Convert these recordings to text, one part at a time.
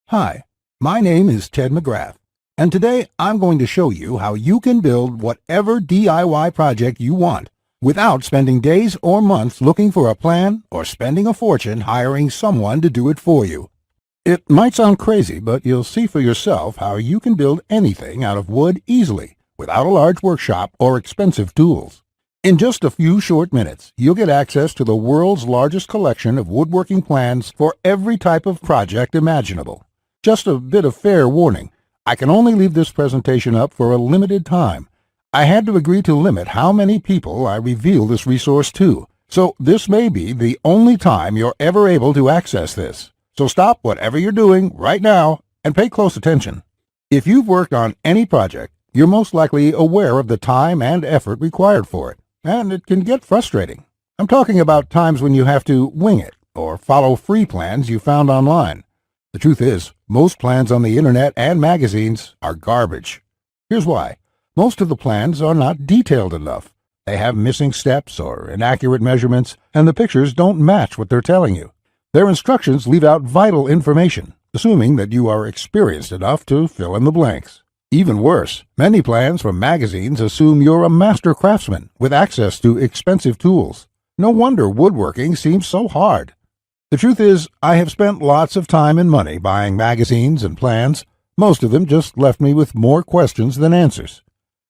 Hi, my name is Ted McGrath, and today I'm going to show you how you can build whatever DIY project you want without spending days or months looking for a plan or spending a fortune hiring someone to do it for you. It might sound crazy, but you'll see for yourself how you can build anything out of wood easily without a large workshop or expensive tools. In just a few short minutes, you'll get access to the world's largest collection of woodworking plans for every type of project imaginable. Just a bit of fair warning, I can only leave this presentation up for a limited time. I had to agree to limit how many people I reveal this resource to, so this may be the only time you're ever able to access this. So stop whatever you're doing right now and pay close attention. If you've worked on any project, you're most likely aware of the time and effort required for it, and it can get frustrating. I'm talking about times when you have to wing it or follow free plans you found online. The truth is, most plans on the internet and magazines are garbage. Here's why. Most of the plans are not detailed enough. They have missing steps or inaccurate measurements, and the pictures don't match what they're telling you. Their instructions leave out vital information, assuming that you are experienced enough to fill in the blanks. Even worse, many plans from magazines assume you're a master craftsman with access to expensive tools. No wonder woodworking seems so hard. The truth is, I have spent lots of time and money buying magazines and plans. Most of them just left me with more questions than answers.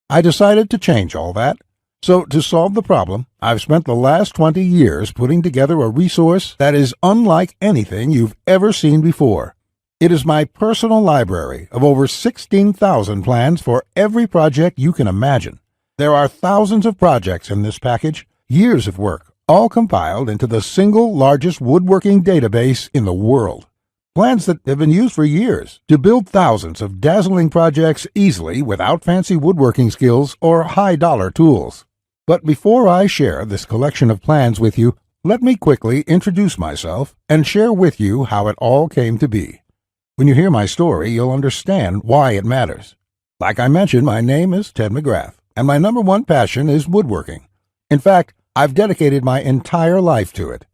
I decided to change all that. So to solve the problem, I've spent the last 20 years putting together a resource that is unlike anything you've ever seen before. It is my personal library of over 16,000 plans for every project you can imagine. There are thousands of projects in this package, years of work, all compiled into the single largest woodworking database in the world. Plans that have been used for years to build thousands of dazzling projects easily without fancy woodworking skills or high-dollar tools. But before I share this collection of plans with you, let me quickly introduce myself and share with you how it all came to be. When you hear my story, you'll understand why it matters. Like I mentioned, my name is Ted McGrath, and my number one passion is woodworking. In fact, I've dedicated my entire life to it.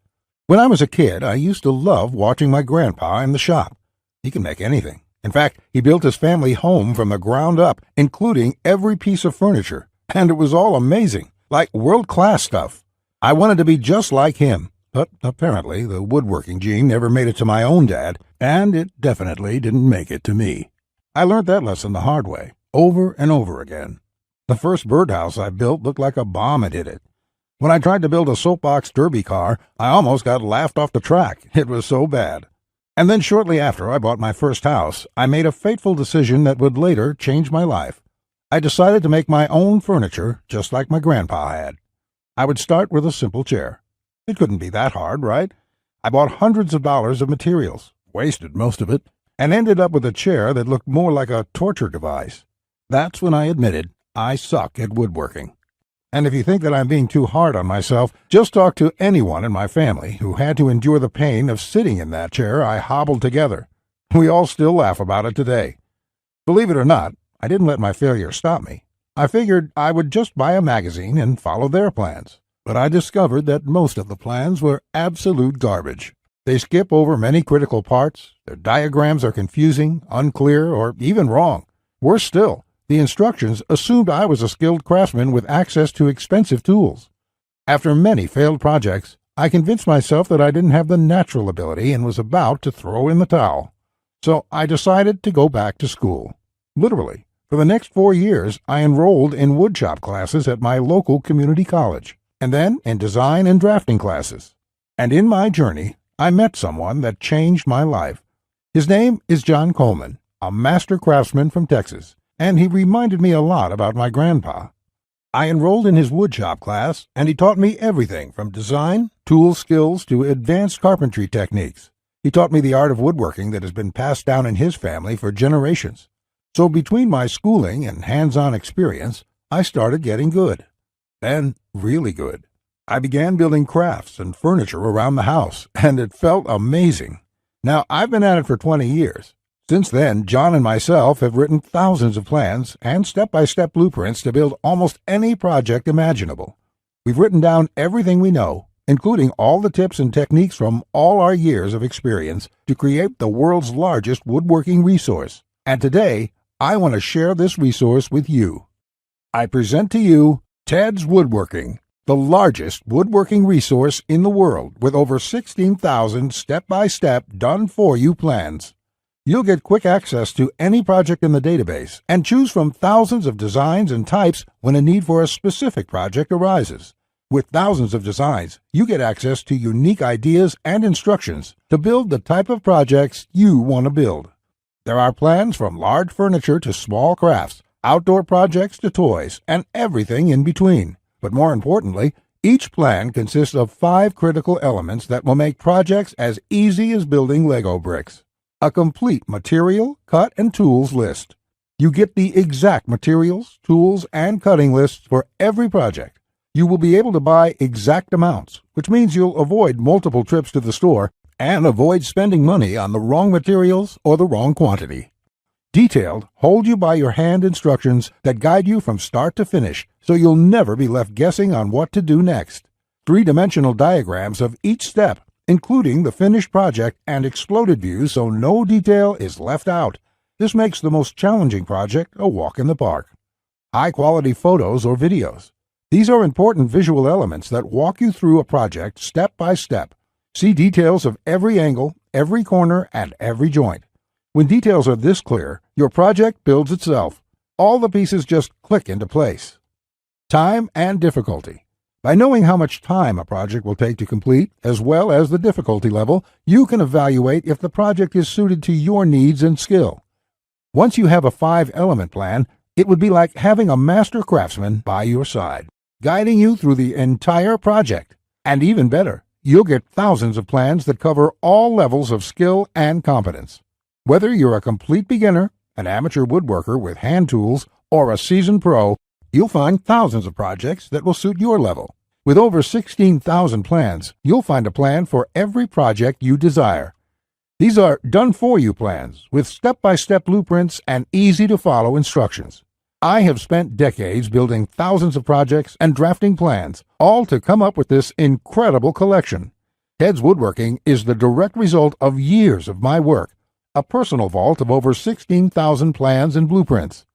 When I was a kid, I used to love watching my grandpa in the shop. He can make anything. In fact, he built his family home from the ground up, including every piece of furniture, and it was all amazing, like world-class stuff. I wanted to be just like him, but apparently the woodworking gene never made it to my own dad, and it definitely didn't make it to me. I learned that lesson the hard way, over and over again. The first birdhouse I built looked like a bomb had hit it. When I tried to build a soapbox derby car, I almost got laughed off the track. It was so bad. And then shortly after I bought my first house, I made a fateful decision that would later change my life. I decided to make my own furniture just like my grandpa had. I would start with a simple chair. It couldn't be that hard, right? I bought hundreds of dollars of materials, wasted most of it, and ended up with a chair that looked more like a torture device. That's when I admitted I suck at woodworking. And if you think that I'm being too hard on myself, just talk to anyone in my family who had to endure the pain of sitting in that chair I hobbled together. We all still laugh about it today. Believe it or not, I didn't let my failure stop me. I figured I would just buy a magazine and follow their plans. But I discovered that most of the plans were absolute garbage. They skip over many critical parts, their diagrams are confusing, unclear, or even wrong. Worse still, the instructions assumed I was a skilled craftsman with access to expensive tools. After many failed projects, I convinced myself that I didn't have the natural ability and was about to throw in the towel. So I decided to go back to school. Literally, for the next 4 years, I enrolled in woodshop classes at my local community college, and then in design and drafting classes. And in my journey, I met someone that changed my life. His name is John Coleman, a master craftsman from Texas, and he reminded me a lot about my grandpa. I enrolled in his woodshop class, and he taught me everything from design, tool skills, to advanced carpentry techniques. He taught me the art of woodworking that has been passed down in his family for generations. So between my schooling and hands-on experience, I started getting good. Then, really good. I began building crafts and furniture around the house, and it felt amazing. Now, I've been at it for 20 years. Since then, John and myself have written thousands of plans and step-by-step blueprints to build almost any project imaginable. We've written down everything we know, including all the tips and techniques from all our years of experience to create the world's largest woodworking resource. And today, I want to share this resource with you. I present to you Ted's Woodworking, the largest woodworking resource in the world with over 16,000 step-by-step done-for-you plans. You'll get quick access to any project in the database and choose from thousands of designs and types when a need for a specific project arises. With thousands of designs, you get access to unique ideas and instructions to build the type of projects you want to build. There are plans from large furniture to small crafts, outdoor projects to toys, and everything in between. But more importantly, each plan consists of 5 critical elements that will make projects as easy as building Lego bricks. A complete material, cut, and tools list. You get the exact materials, tools, and cutting lists for every project. You will be able to buy exact amounts, which means you'll avoid multiple trips to the store and avoid spending money on the wrong materials or the wrong quantity. Detailed, hold-you-by-your-hand instructions that guide you from start to finish, so you'll never be left guessing on what to do next. 3-dimensional diagrams of each step, including the finished project and exploded views so no detail is left out. This makes the most challenging project a walk in the park. High-quality photos or videos. These are important visual elements that walk you through a project step by step. See details of every angle, every corner, and every joint. When details are this clear, your project builds itself. All the pieces just click into place. Time and difficulty. By knowing how much time a project will take to complete, as well as the difficulty level, you can evaluate if the project is suited to your needs and skill. Once you have a 5-element plan, it would be like having a master craftsman by your side, guiding you through the entire project. And even better, you'll get thousands of plans that cover all levels of skill and competence. Whether you're a complete beginner, an amateur woodworker with hand tools, or a seasoned pro, you'll find thousands of projects that will suit your level. With over 16,000 plans, you'll find a plan for every project you desire. These are done-for-you plans with step-by-step blueprints and easy-to-follow instructions. I have spent decades building thousands of projects and drafting plans, all to come up with this incredible collection. Ted's Woodworking is the direct result of years of my work. A personal vault of over 16,000 plans and blueprints.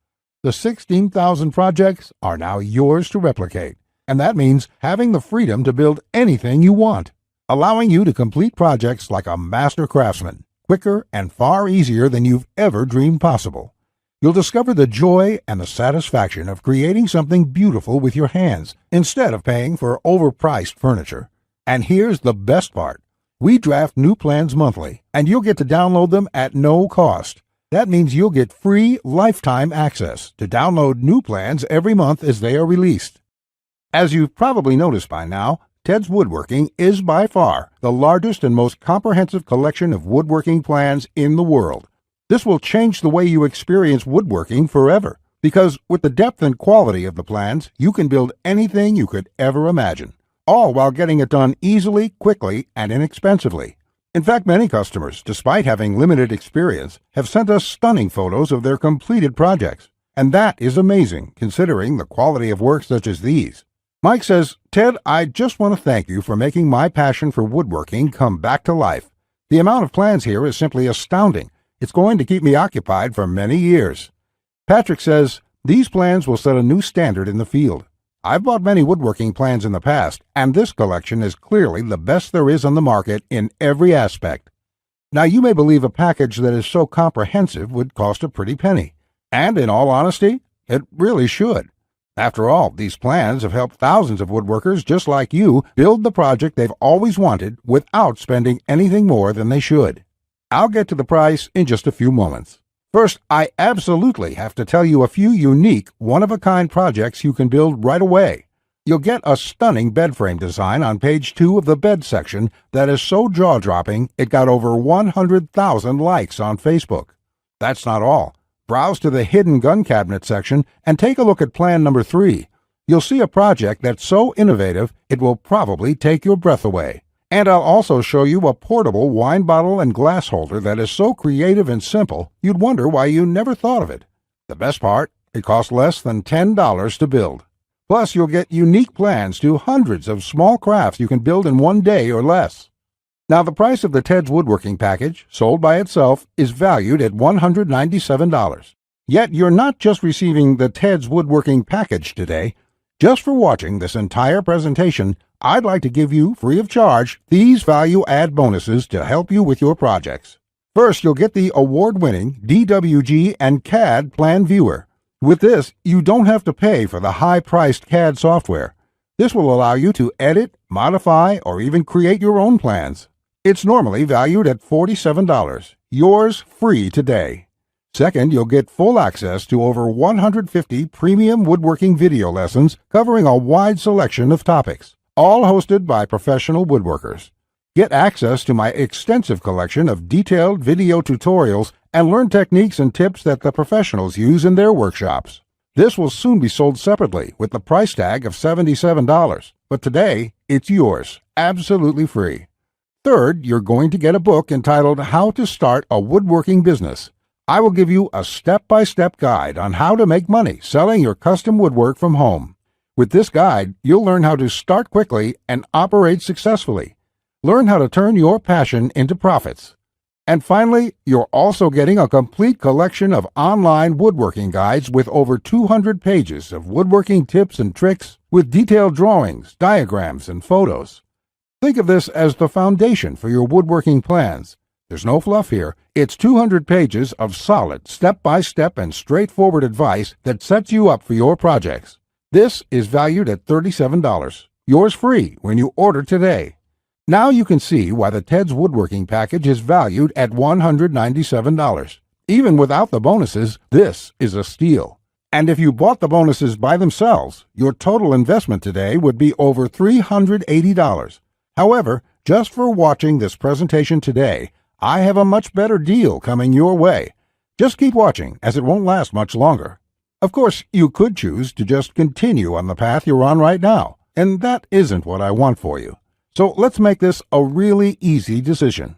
The 16,000 projects are now yours to replicate, and that means having the freedom to build anything you want, allowing you to complete projects like a master craftsman, quicker and far easier than you've ever dreamed possible. You'll discover the joy and the satisfaction of creating something beautiful with your hands instead of paying for overpriced furniture. And here's the best part. We draft new plans monthly, and you'll get to download them at no cost. That means you'll get free lifetime access to download new plans every month as they are released. As you've probably noticed by now, Ted's Woodworking is by far the largest and most comprehensive collection of woodworking plans in the world. This will change the way you experience woodworking forever, because with the depth and quality of the plans, you can build anything you could ever imagine, all while getting it done easily, quickly, and inexpensively. In fact, many customers, despite having limited experience, have sent us stunning photos of their completed projects. And that is amazing, considering the quality of work such as these. Mike says, "Ted, I just want to thank you for making my passion for woodworking come back to life. The amount of plans here is simply astounding. It's going to keep me occupied for many years." Patrick says, "These plans will set a new standard in the field. I've bought many woodworking plans in the past, and this collection is clearly the best there is on the market in every aspect." Now, you may believe a package that is so comprehensive would cost a pretty penny. And in all honesty, it really should. After all, these plans have helped thousands of woodworkers just like you build the project they've always wanted without spending anything more than they should. I'll get to the price in just a few moments. First, I absolutely have to tell you a few unique, one-of-a-kind projects you can build right away. You'll get a stunning bed frame design on page 2 of the bed section that is so jaw-dropping it got over 100,000 likes on Facebook. That's not all. Browse to the hidden gun cabinet section and take a look at plan number 3. You'll see a project that's so innovative it will probably take your breath away. And I'll also show you a portable wine bottle and glass holder that is so creative and simple, you'd wonder why you never thought of it. The best part, it costs less than $10 to build. Plus, you'll get unique plans to hundreds of small crafts you can build in one day or less. Now, the price of the Ted's Woodworking package, sold by itself, is valued at $197. Yet, you're not just receiving the Ted's Woodworking package today. Just for watching this entire presentation, I'd like to give you, free of charge, these value-add bonuses to help you with your projects. First, you'll get the award-winning DWG and CAD Plan Viewer. With this, you don't have to pay for the high-priced CAD software. This will allow you to edit, modify, or even create your own plans. It's normally valued at $47. Yours free today. Second, you'll get full access to over 150 premium woodworking video lessons covering a wide selection of topics, all hosted by professional woodworkers. Get access to my extensive collection of detailed video tutorials and learn techniques and tips that the professionals use in their workshops. This will soon be sold separately with the price tag of $77, but today it's yours, absolutely free. Third, you're going to get a book entitled How to Start a Woodworking Business. I will give you a step-by-step guide on how to make money selling your custom woodwork from home. With this guide, you'll learn how to start quickly and operate successfully. Learn how to turn your passion into profits. And finally, you're also getting a complete collection of online woodworking guides with over 200 pages of woodworking tips and tricks with detailed drawings, diagrams, and photos. Think of this as the foundation for your woodworking plans. There's no fluff here. It's 200 pages of solid, step-by-step and straightforward advice that sets you up for your projects. This is valued at $37. Yours free when you order today. Now you can see why the Ted's Woodworking package is valued at $197. Even without the bonuses, this is a steal. And if you bought the bonuses by themselves, your total investment today would be over $380. However, just for watching this presentation today, I have a much better deal coming your way. Just keep watching, as it won't last much longer. Of course, you could choose to just continue on the path you're on right now, and that isn't what I want for you. So let's make this a really easy decision.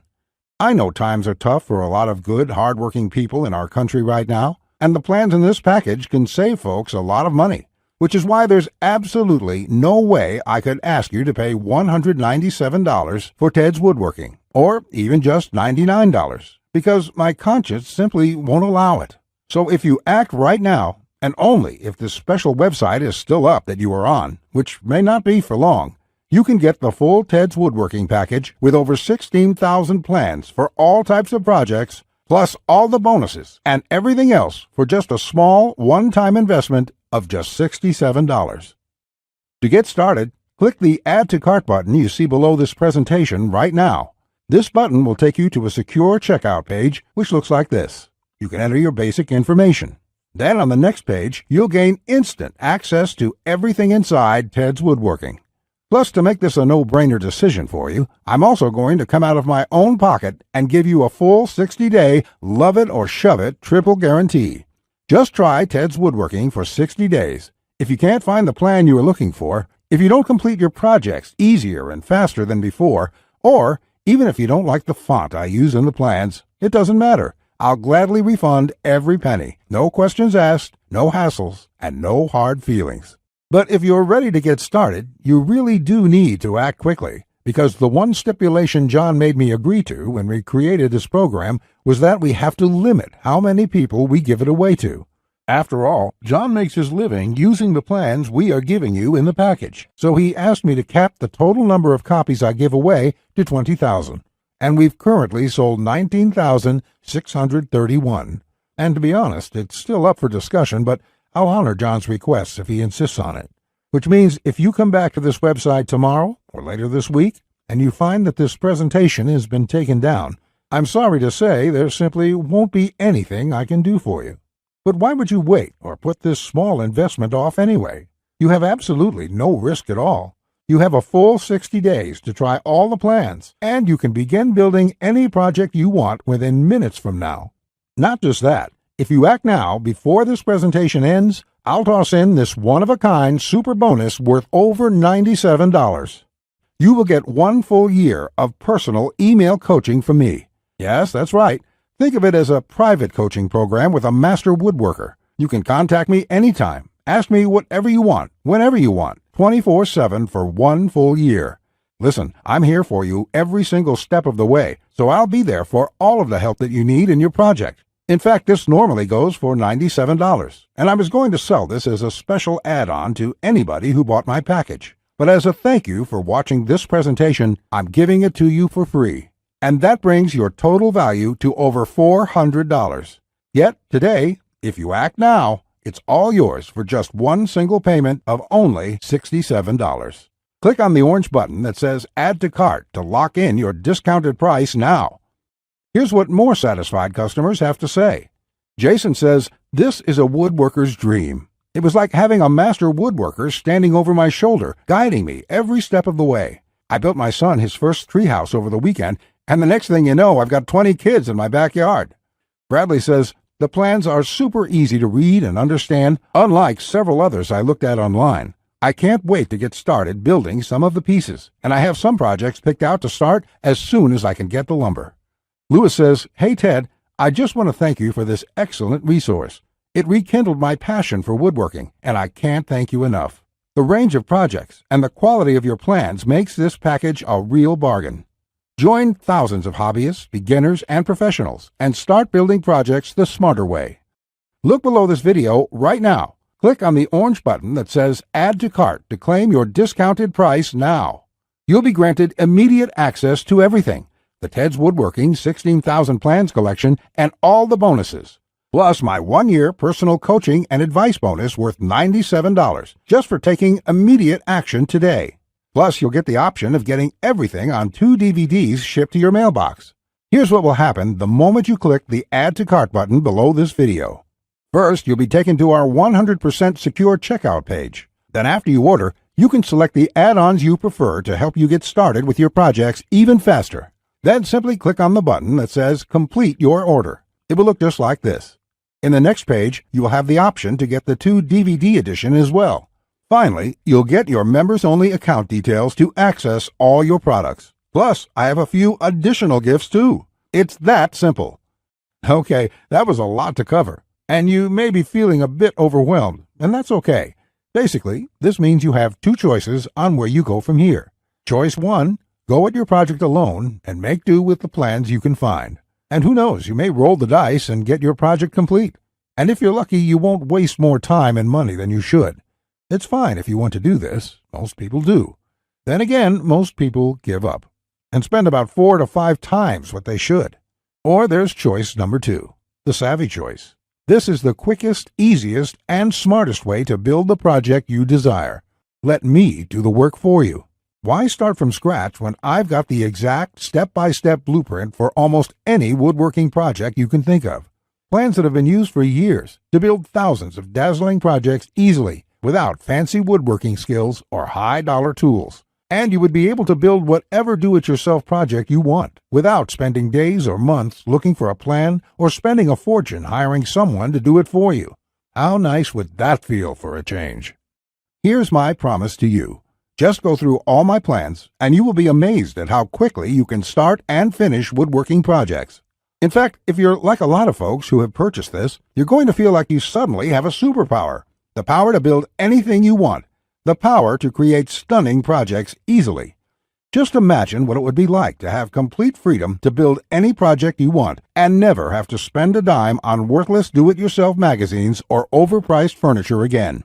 I know times are tough for a lot of good, hard-working people in our country right now, and the plans in this package can save folks a lot of money, which is why there's absolutely no way I could ask you to pay $197 for Ted's Woodworking, or even just $99, because my conscience simply won't allow it. So if you act right now, and only if this special website is still up that you are on, which may not be for long, you can get the full Ted's Woodworking package with over 16,000 plans for all types of projects, plus all the bonuses and everything else for just a small one-time investment of just $67. To get started, click the Add to Cart button you see below this presentation right now. This button will take you to a secure checkout page, which looks like this. You can enter your basic information. Then on the next page, you'll gain instant access to everything inside Ted's Woodworking. Plus, to make this a no-brainer decision for you, I'm also going to come out of my own pocket and give you a full 60-day love it or shove it triple guarantee. Just try Ted's Woodworking for 60 days. If you can't find the plan you are looking for, if you don't complete your projects easier and faster than before, or even if you don't like the font I use in the plans, it doesn't matter. I'll gladly refund every penny. No questions asked, no hassles, and no hard feelings. But if you're ready to get started, you really do need to act quickly, because the one stipulation John made me agree to when we created this program was that we have to limit how many people we give it away to. After all, John makes his living using the plans we are giving you in the package, so he asked me to cap the total number of copies I give away to 20,000. And we've currently sold 19,631. And to be honest, it's still up for discussion, but I'll honor John's request if he insists on it. Which means if you come back to this website tomorrow or later this week, and you find that this presentation has been taken down, I'm sorry to say there simply won't be anything I can do for you. But why would you wait or put this small investment off anyway? You have absolutely no risk at all. You have a full 60 days to try all the plans, and you can begin building any project you want within minutes from now. Not just that, if you act now before this presentation ends, I'll toss in this one-of-a-kind super bonus worth over $97. You will get 1 full year of personal email coaching from me. Yes, that's right. Think of it as a private coaching program with a master woodworker. You can contact me anytime, Ask me whatever you want, whenever you want, 24/7 for 1 full year. Listen, I'm here for you every single step of the way, so I'll be there for all of the help that you need in your project. In fact, this normally goes for $97, and I was going to sell this as a special add-on to anybody who bought my package. But as a thank you for watching this presentation, I'm giving it to you for free. And that brings your total value to over $400. Yet, today, if you act now, it's all yours for just one single payment of only $67. Click on the orange button that says Add to Cart to lock in your discounted price now. Here's what more satisfied customers have to say. Jason says, "This is a woodworker's dream. It was like having a master woodworker standing over my shoulder, guiding me every step of the way. I built my son his first treehouse over the weekend, and the next thing you know, I've got 20 kids in my backyard." Bradley says, "The plans are super easy to read and understand, unlike several others I looked at online. I can't wait to get started building some of the pieces, and I have some projects picked out to start as soon as I can get the lumber." Lewis says, "Hey Ted, I just want to thank you for this excellent resource. It rekindled my passion for woodworking, and I can't thank you enough. The range of projects and the quality of your plans makes this package a real bargain. Join thousands of hobbyists, beginners, and professionals, and start building projects the smarter way." Look below this video right now. Click on the orange button that says Add to Cart to claim your discounted price now. You'll be granted immediate access to everything: the Ted's Woodworking 16,000 Plans collection and all the bonuses, plus my 1-year personal coaching and advice bonus worth $97 just for taking immediate action today. Plus, you'll get the option of getting everything on 2 DVDs shipped to your mailbox. Here's what will happen the moment you click the Add to Cart button below this video. First, you'll be taken to our 100% secure checkout page. Then after you order, you can select the add-ons you prefer to help you get started with your projects even faster. Then simply click on the button that says Complete Your Order. It will look just like this. In the next page, you will have the option to get the 2 DVD edition as well. Finally, you'll get your members-only account details to access all your products. Plus, I have a few additional gifts too. It's that simple. Okay, that was a lot to cover, and you may be feeling a bit overwhelmed, and that's okay. Basically, this means you have 2 choices on where you go from here. Choice 1, go at your project alone and make do with the plans you can find. And who knows, you may roll the dice and get your project complete. And if you're lucky, you won't waste more time and money than you should. It's fine if you want to do this. Most people do. Then again, most people give up and spend about 4 to 5 times what they should. Or there's choice number 2, the savvy choice. This is the quickest, easiest, and smartest way to build the project you desire. Let me do the work for you. Why start from scratch when I've got the exact step-by-step blueprint for almost any woodworking project you can think of? Plans that have been used for years to build thousands of dazzling projects easily without fancy woodworking skills or high-dollar tools. And you would be able to build whatever do-it-yourself project you want without spending days or months looking for a plan or spending a fortune hiring someone to do it for you. How nice would that feel for a change? Here's my promise to you. Just go through all my plans, and you will be amazed at how quickly you can start and finish woodworking projects. In fact, if you're like a lot of folks who have purchased this, you're going to feel like you suddenly have a superpower. The power to build anything you want. The power to create stunning projects easily. Just imagine what it would be like to have complete freedom to build any project you want and never have to spend a dime on worthless do-it-yourself magazines or overpriced furniture again.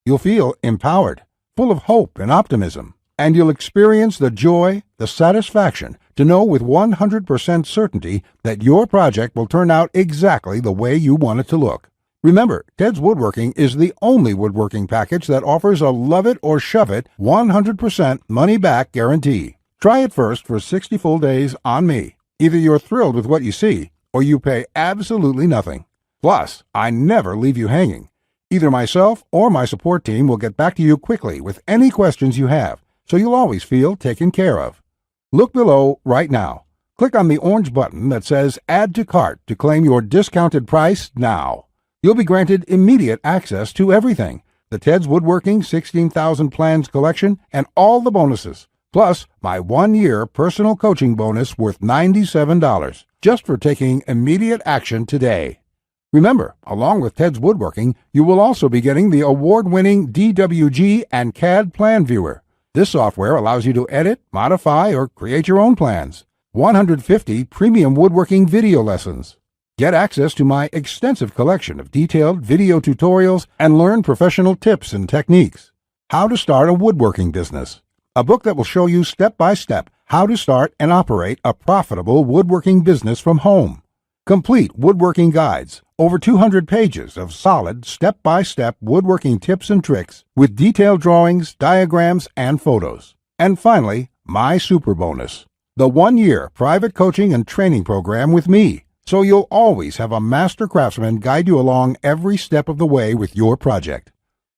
You'll feel empowered, full of hope and optimism, and you'll experience the joy, the satisfaction to know with 100% certainty that your project will turn out exactly the way you want it to look. Remember, Ted's Woodworking is the only woodworking package that offers a love it or shove it 100% money-back guarantee. Try it first for 60 full days on me. Either you're thrilled with what you see, or you pay absolutely nothing. Plus, I never leave you hanging. Either myself or my support team will get back to you quickly with any questions you have, so you'll always feel taken care of. Look below right now. Click on the orange button that says Add to Cart to claim your discounted price now. You'll be granted immediate access to everything: the Ted's Woodworking 16,000 Plans collection and all the bonuses, plus my 1-year personal coaching bonus worth $97 just for taking immediate action today. Remember, along with Ted's Woodworking, you will also be getting the award-winning DWG and CAD Plan Viewer. This software allows you to edit, modify, or create your own plans. 150 premium woodworking video lessons. Get access to my extensive collection of detailed video tutorials and learn professional tips and techniques. How to Start a Woodworking Business. A book that will show you step-by-step how to start and operate a profitable woodworking business from home. Complete woodworking guides, over 200 pages of solid step-by-step woodworking tips and tricks with detailed drawings, diagrams, and photos. And finally, my super bonus, the 1-year private coaching and training program with me, so you'll always have a master craftsman guide you along every step of the way with your project.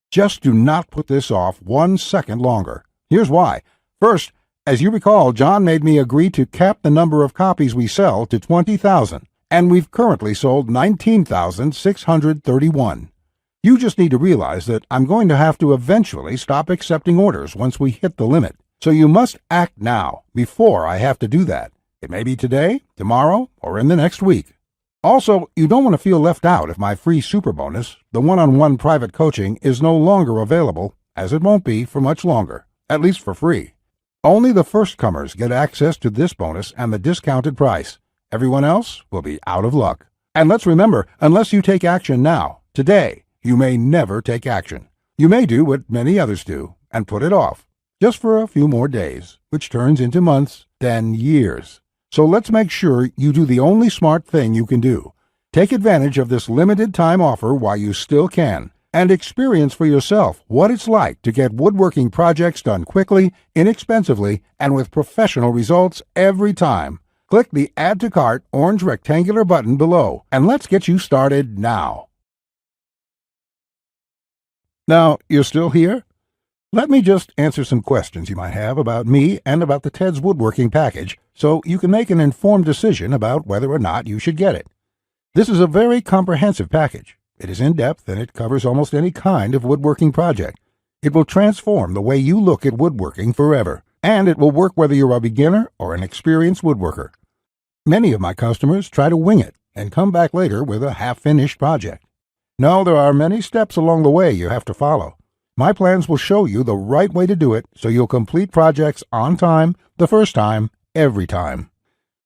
Just do not put this off 1 second longer. Here's why. First, as you recall, John made me agree to cap the number of copies we sell to 20,000. And we've currently sold 19,631. You just need to realize that I'm going to have to eventually stop accepting orders once we hit the limit. So you must act now, before I have to do that. It may be today, tomorrow, or in the next week. Also, you don't want to feel left out if my free super bonus, the one-on-one private coaching, is no longer available, as it won't be for much longer, at least for free. Only the first comers get access to this bonus and the discounted price. Everyone else will be out of luck. And let's remember, unless you take action now, today, you may never take action. You may do what many others do and put it off, just for a few more days, which turns into months, then years. So let's make sure you do the only smart thing you can do. Take advantage of this limited time offer while you still can, and experience for yourself what it's like to get woodworking projects done quickly, inexpensively, and with professional results every time. Click the Add to Cart orange rectangular button below, and let's get you started now. Now, you're still here? Let me just answer some questions you might have about me and about the Ted's Woodworking package, so you can make an informed decision about whether or not you should get it. This is a very comprehensive package. It is in-depth, and it covers almost any kind of woodworking project. It will transform the way you look at woodworking forever, and it will work whether you're a beginner or an experienced woodworker. Many of my customers try to wing it and come back later with a half-finished project. No, there are many steps along the way you have to follow. My plans will show you the right way to do it so you'll complete projects on time, the first time, every time.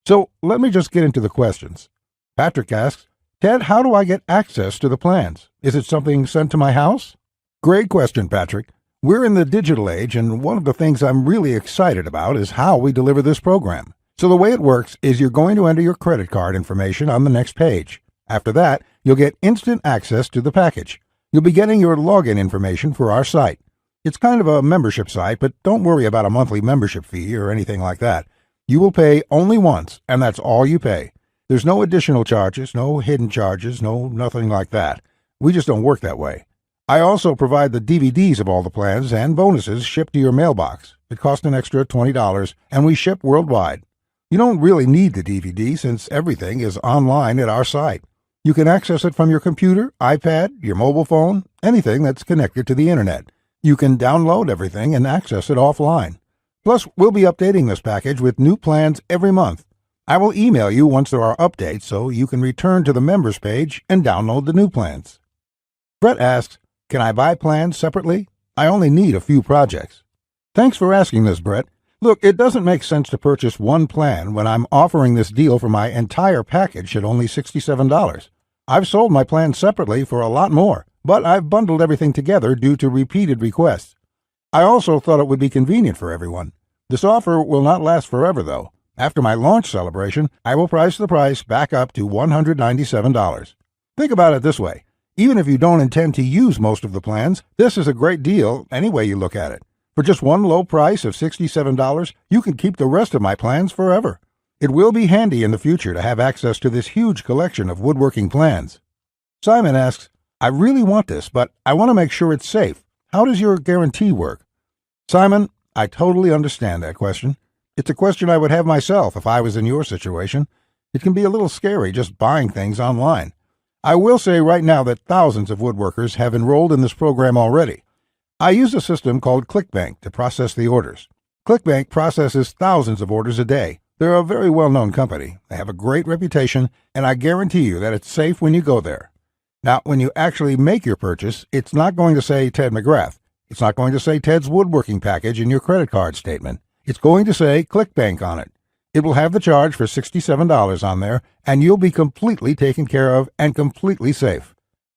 So let me just get into the questions. Patrick asks, Ted, how do I get access to the plans? Is it something sent to my house? Great question, Patrick. We're in the digital age, and one of the things I'm really excited about is how we deliver this program. So the way it works is you're going to enter your credit card information on the next page. After that, you'll get instant access to the package. You'll be getting your login information for our site. It's kind of a membership site, but don't worry about a monthly membership fee or anything like that. You will pay only once, and that's all you pay. There's no additional charges, no hidden charges, nothing like that. We just don't work that way. I also provide the DVDs of all the plans and bonuses shipped to your mailbox. It costs an extra $20, and we ship worldwide. You don't really need the DVD since everything is online at our site. You can access it from your computer, iPad, your mobile phone, anything that's connected to the internet. You can download everything and access it offline. Plus, we'll be updating this package with new plans every month. I will email you once there are updates so you can return to the members page and download the new plans. Brett asks, can I buy plans separately? I only need a few projects. Thanks for asking this, Brett. Look, it doesn't make sense to purchase one plan when I'm offering this deal for my entire package at only $67. I've sold my plans separately for a lot more, but I've bundled everything together due to repeated requests. I also thought it would be convenient for everyone. This offer will not last forever, though. After my launch celebration, I will price the price back up to $197. Think about it this way. Even if you don't intend to use most of the plans, this is a great deal any way you look at it. For just one low price of $67, you can keep the rest of my plans forever. It will be handy in the future to have access to this huge collection of woodworking plans. Simon asks, I really want this, but I want to make sure it's safe. How does your guarantee work? Simon, I totally understand that question. It's a question I would have myself if I was in your situation. It can be a little scary just buying things online. I will say right now that thousands of woodworkers have enrolled in this program already. I use a system called ClickBank to process the orders. ClickBank processes thousands of orders a day. They're a very well-known company. They have a great reputation, and I guarantee you that it's safe when you go there. Now, when you actually make your purchase, it's not going to say Ted McGrath. It's not going to say Ted's Woodworking package in your credit card statement. It's going to say ClickBank on it. It will have the charge for $67 on there, and you'll be completely taken care of and completely safe.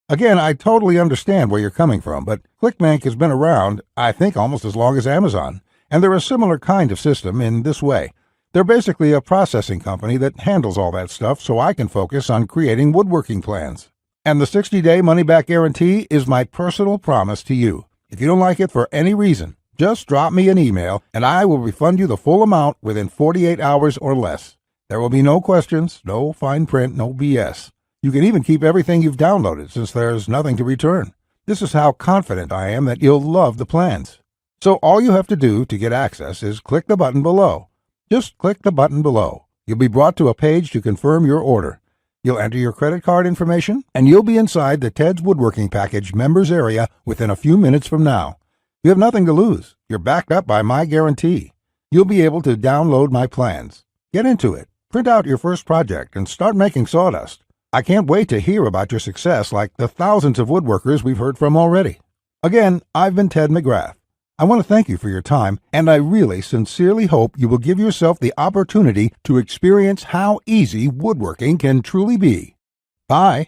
Again, I totally understand where you're coming from, but ClickBank has been around, I think, almost as long as Amazon, and they're a similar kind of system in this way. They're basically a processing company that handles all that stuff so I can focus on creating woodworking plans. And the 60-day money-back guarantee is my personal promise to you. If you don't like it for any reason, just drop me an email and I will refund you the full amount within 48 hours or less. There will be no questions, no fine print, no BS. You can even keep everything you've downloaded since there's nothing to return. This is how confident I am that you'll love the plans. So all you have to do to get access is click the button below. Just click the button below. You'll be brought to a page to confirm your order. You'll enter your credit card information, and you'll be inside the Ted's Woodworking Package members area within a few minutes from now. You have nothing to lose. You're backed up by my guarantee. You'll be able to download my plans. Get into it. Print out your first project and start making sawdust. I can't wait to hear about your success like the thousands of woodworkers we've heard from already. Again, I've been Ted McGrath. I want to thank you for your time, and I really sincerely hope you will give yourself the opportunity to experience how easy woodworking can truly be. Bye.